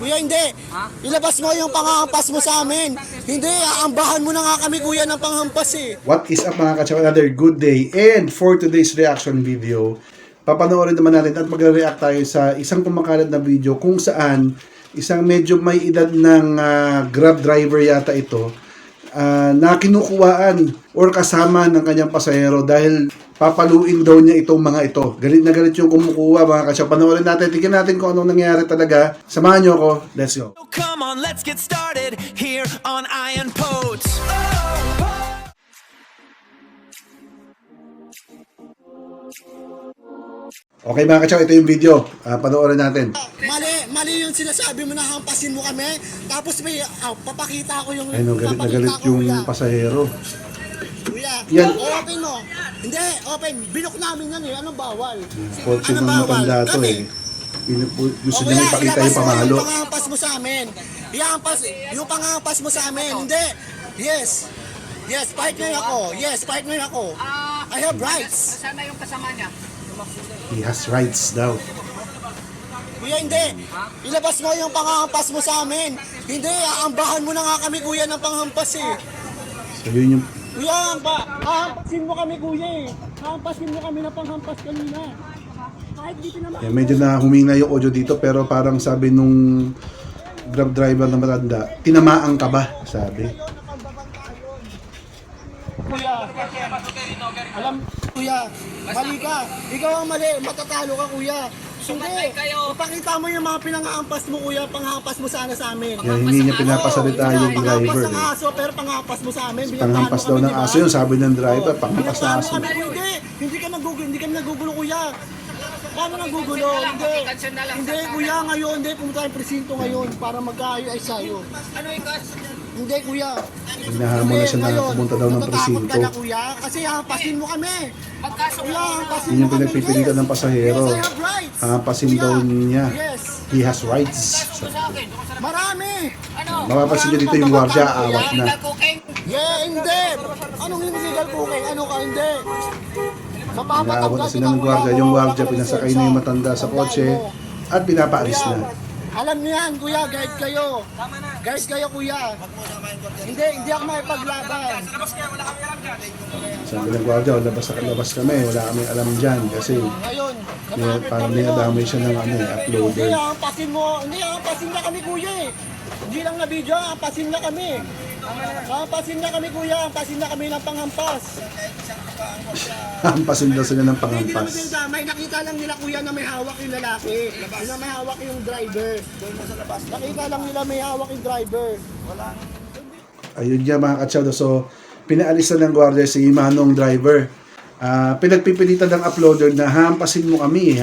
Kuya, hindi. Ilabas mo yung panghampas mo sa amin. Hindi, aambahan mo na nga kami, kuya, ng panghampas eh. What is up mga kachaw? Another good day. And for today's reaction video, papanoorin naman natin at magre-react tayo sa isang kumakalat na video kung saan isang medyo may edad ng Grab driver yata ito na kinukuhaan or kasama ng kanyang pasahero dahil papaluin daw niya itong mga ito. Galit na galit yung kumukuha mga kachaw. Panoorin natin, tingnan natin kung anong nangyari talaga. Samahan niyo ako. Let's go. Come on, let's get started here on Iron Poets. Okay mga kachaw, ito yung video. Panoorin natin. Mali yung sinasabi mo na hampasin mo kami. Tapos may, papakita ko yung... Ay no, galit na galit papakita ko, yung kuya. pasahero. Kuya, Yan. open mo. Hindi, open. Binok namin yan eh. Anong bawal? Fortune ng matanda to eh. Gusto niya may pakita yung pamalo. Yung panghampas mo sa amin. Yung panghampas mo sa amin. Hindi. Yes. Yes, partner ako. Yes, partner ako. I have rights. Sana yung kasama niya. He has rights daw. Kuya, hindi. Ilabas mo yung panghampas mo sa amin. Hindi, aambahan mo na nga kami, kuya, ng panghampas eh. So yun yung... Kuya, hampasin mo kami, kuya eh. Hampasin mo kami na panghampas kanina. Kahit dito naman. medyo na humina yung audio dito pero parang sabi nung Grab driver na matanda, tinamaan ka ba? Sabi. Kuya, kuya, mali ka. Ikaw ang mali, matatalo ka, kuya. Hindi, ipakita mo yung mga pinangahampas mo, kuya, panghampas mo sana sa amin. Yan, hindi niya pinapasalita yung driver. Panghampas ng Eh. aso, pero panghampas mo sa amin. Panghampas daw ng aso yun, sabi ng driver, panghampas ng aso. Hindi ka nagugulo, kuya. Paano nagugulo? Hindi, kuya, ngayon, hindi, pumunta tayong presinto ngayon para magkaayos sa'yo. Ano yung gas? Hindi, kuya. Hinahamon na siya na pumunta daw ng Natatakot presinto. ka na, kuya, kasi hampasin mo kami. Pagkaso Kuya, hampasin Yun mo yung kami. pinagpipilitan ng pasahero. Yes, I have rights. Hampasin daw niya. Yes. He has rights. sa akin. Marami. Ano? Mapapansin niyo dito yung gwardiya, awat na. Illegal cooking? Yeah, hindi. Anong illegal cooking? Ano ka, hindi. Inaawat na sila ng gwardiya. Yung gwardiya, pinasakay na yung matanda sa kotse at pinapaalis na. Alam niyo yan, kuya, guide kayo. Guide kayo, kuya. Hindi ako makipaglaban. Sabi ng gwardiya, labas kami, wala kami alam dyan kasi Ngayon, parang dinadamay siya ng uploader. Hindi, hampasin mo. Hindi, hampasin na kami, kuya eh. Hindi lang na video, hampasin na kami. Hampasin na kami, kuya. Hampasin na kami ng panghampas. Hampasin daw sila ng Hindi naman panghampas. sila, may nakita lang nila, kuya, na may hawak yung lalaki. Na may hawak yung driver. Nakita lang nila may hawak yung driver. Ayun niya mga katsado. So, pinaalis na ng gwardiya si Manong driver. Pinagpipilitan ng uploader na hampasin mo kami.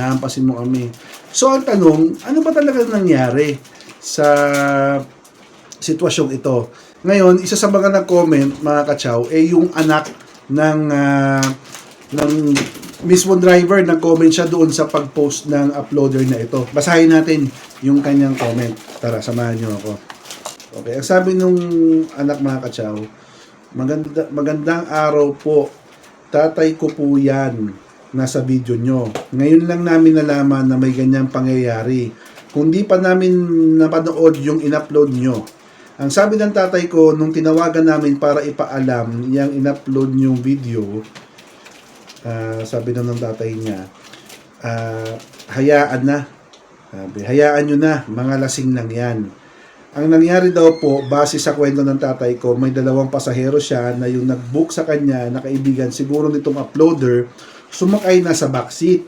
So, ang tanong, ano ba talaga nangyari sa sitwasyong ito? Ngayon, isa sa mga nag-comment, mga katsaw, yung anak ng mismo driver, nag-comment siya doon sa pag-post ng uploader na ito. Basahin natin yung kanyang comment. Tara, samahan niyo ako. Okay, ang sabi nung anak, mga katsaw, magandang araw po. Tatay ko po yan. Nasa video nyo. Ngayon lang namin nalaman na may ganyang pangyayari. Kung di pa namin napanood yung in-upload nyo. Ang sabi ng tatay ko, nung tinawagan namin para ipaalam yung in-upload yung video, sabi ng tatay niya, hayaan na. Sabi, hayaan nyo na, mga lasing lang yan. Ang nangyari daw po, base sa kwento ng tatay ko, may dalawang pasahero siya na yung nag-book sa kanya na kaibigan siguro nitong uploader, sumakay na sa backseat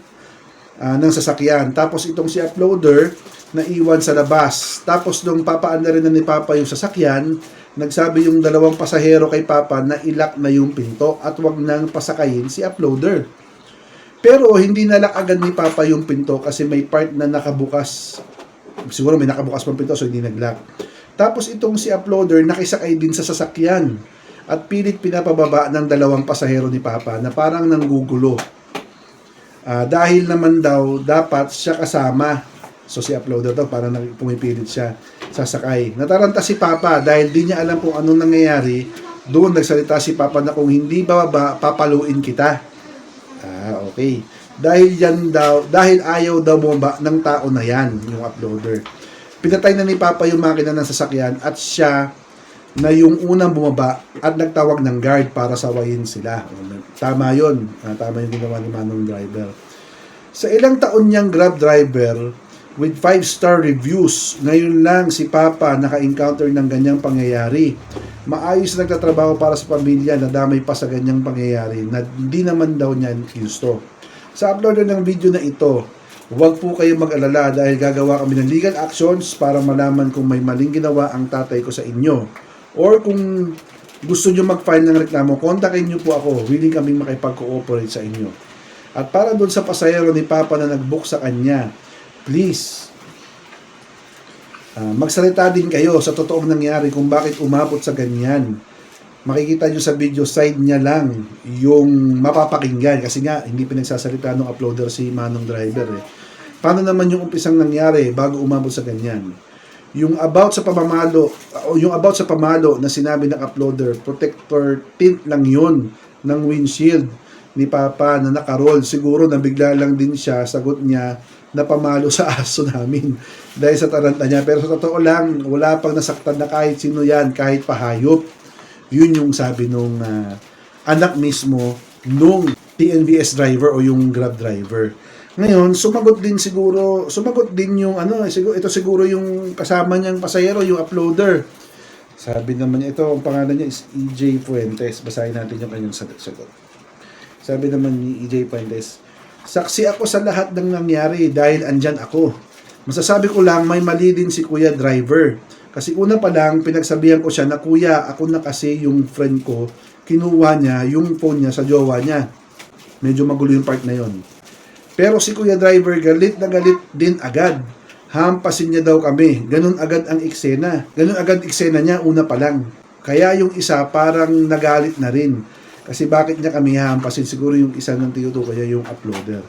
ng sasakyan. Tapos itong si uploader, naiwan sa labas. Tapos nung papaanda rin na ni Papa yung sasakyan, nagsabi yung dalawang pasahero kay Papa na ilak na yung pinto at wag nang pasakayin si uploader. Pero hindi nalak agad ni Papa yung pinto kasi may part na nakabukas. Siguro may nakabukas pang pinto so hindi nag-lock. Tapos itong si uploader nakisakay din sa sasakyan at pilit pinapababa ng dalawang pasahero ni Papa na parang nanggugulo. Dahil naman daw dapat siya kasama. So si uploader daw parang pumipilit siya sasakay. Nataranta si Papa dahil di niya alam kung anong nangyayari. Doon nagsalita si Papa na kung hindi bababa, papaluin kita. Okay. Dahil ayaw daw bumaba ng tao na yan, yung uploader. Pinatay na ni Papa yung makina ng sasakyan at siya na yung unang bumaba at nagtawag ng guard para sawayin sila. Tama yun. Tama yung ginawa ni Manong Driver. Sa ilang taon niyang Grab driver with 5-star reviews, ngayon lang si Papa naka-encounter ng ganyang pangyayari. Maayos na nagtatrabaho para sa pamilya, nadamay pa sa ganyang pangyayari na hindi naman daw niya gusto. Sa uploader ng video na ito, huwag po kayong mag-alala dahil gagawa kami ng legal actions para malaman kung may maling ginawa ang tatay ko sa inyo. Or kung gusto nyo mag-file ng reklamo, kontakin nyo po ako. Willing kaming makipag-cooperate sa inyo. At para doon sa pasahero ni Papa na nag-book sa kanya, please, magsalita din kayo sa totoong nangyari kung bakit umabot sa ganyan. Makikita nyo sa video, side niya lang yung mapapakinggan kasi nga hindi pinagsasalita ng uploader si Manong Driver eh. Paano naman yung umpisang nangyari bago umabot sa ganyan? Yung about sa pamalo na sinabi ng uploader, protector tint lang yun ng windshield ni Papa na nakaroll. Siguro nabigla lang din siya, sagot niya na pamalo sa aso namin dahil sa taranta niya. Pero sa totoo lang, wala pang nasaktan na kahit sino yan, kahit pahayop. Yun yung sabi nung anak mismo nung TNVS driver o yung Grab driver. Ngayon, sumagot din yung ito siguro yung kasama niyang pasahero, yung uploader. Sabi naman niya, ito ang pangalan niya is EJ Fuentes. Basahin natin yung kanyang sagot. Sabi naman ni EJ Fuentes, saksi ako sa lahat ng nangyari dahil andyan ako. Masasabi ko lang may mali din si Kuya Driver. Kasi una pa lang, pinagsabihan ko siya na kuya, ako na kasi yung friend ko, kinuha niya yung phone niya sa jowa niya. Medyo magulo yung part na yon. Pero si Kuya Driver, galit na galit din agad. Hampasin niya daw kami. Ganun agad ang eksena. Ganun agad eksena niya, una pa lang. Kaya yung isa parang nagalit na rin. Kasi bakit niya kami hampasin? Siguro yung isa ng tinutukoy niya yung uploader.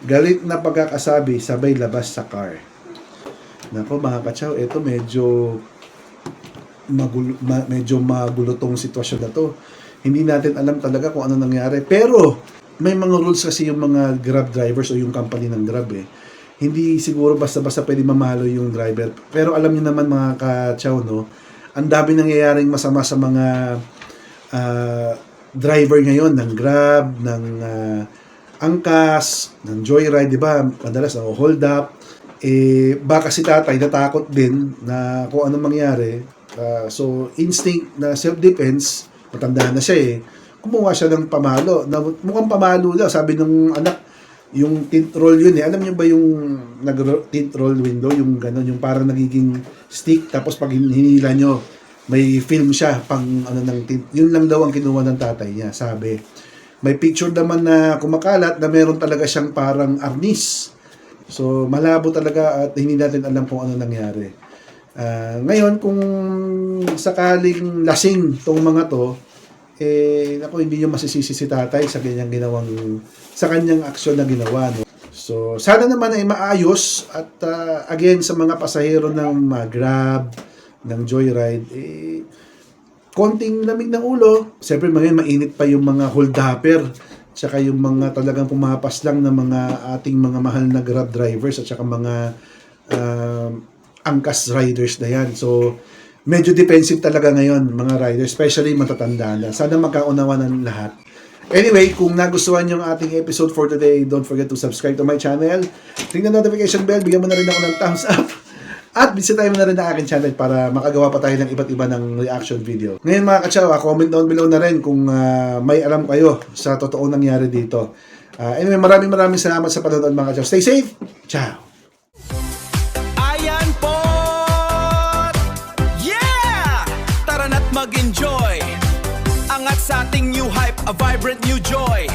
Galit na pagkakasabi, sabay labas sa car. Nako mga kachaw, ito medyo magulo tong sitwasyon na to. Hindi natin alam talaga kung ano nangyari. Pero may mga rules kasi yung mga Grab drivers o yung company ng Grab eh. Hindi siguro basta-basta pwede mamalo yung driver. Pero alam niyo naman mga kachaw, no, ang dami nangyayaring masama sa mga driver ngayon ng Grab, ng Angkas, ng Joyride, di ba? Madalas hold up. Baka si tatay natakot din na kung anong mangyari. So, instinct na self-defense, matanda na siya eh. Kumuha siya ng pamalo. Na, mukhang pamalo daw. Sabi ng anak, yung tint roll yun eh. Alam niyo ba yung tint roll window? Yung gano'n, yung parang nagiging stick. Tapos pag hinila nyo, may film siya pang ano ng tint. Yun lang daw ang kinuha ng tatay niya, sabi. May picture naman na kumakalat na meron talaga siyang parang arnis. So, malabo talaga at hindi natin alam kung ano nangyari. Ngayon, kung sakaling lasing tong mga to, hindi nyo masisisi si tatay sa kanyang aksyon na ginawa. No? So, sana naman ay maayos at again, sa mga pasahero ng Grab, ng Joyride, konting lamig ng ulo. Siyempre, mainit pa yung mga hold-upper. Tsaka yung mga talagang pumapas lang ng mga ating mga mahal na Grab drivers at tsaka mga angkas riders na yan. So, medyo defensive talaga ngayon mga riders, especially matatanda na. Sana magkaunawan ng lahat. Anyway, kung nagustuhan yung ating episode for today, don't forget to subscribe to my channel. Tingnan notification bell, bigyan mo na rin ako ng thumbs up. At bisitahin mo na rin ang aking channel para makagawa pa tayo ng iba't iba ng reaction video. Ngayon mga katsaw, comment down below na rin kung may alam kayo sa totoong nangyari dito. Anyway, maraming salamat sa panonood mga katsaw. Stay safe! Ciao! Ayan po! Yeah! Tara na't mag-enjoy! Angat sa ating new hype, a vibrant new joy.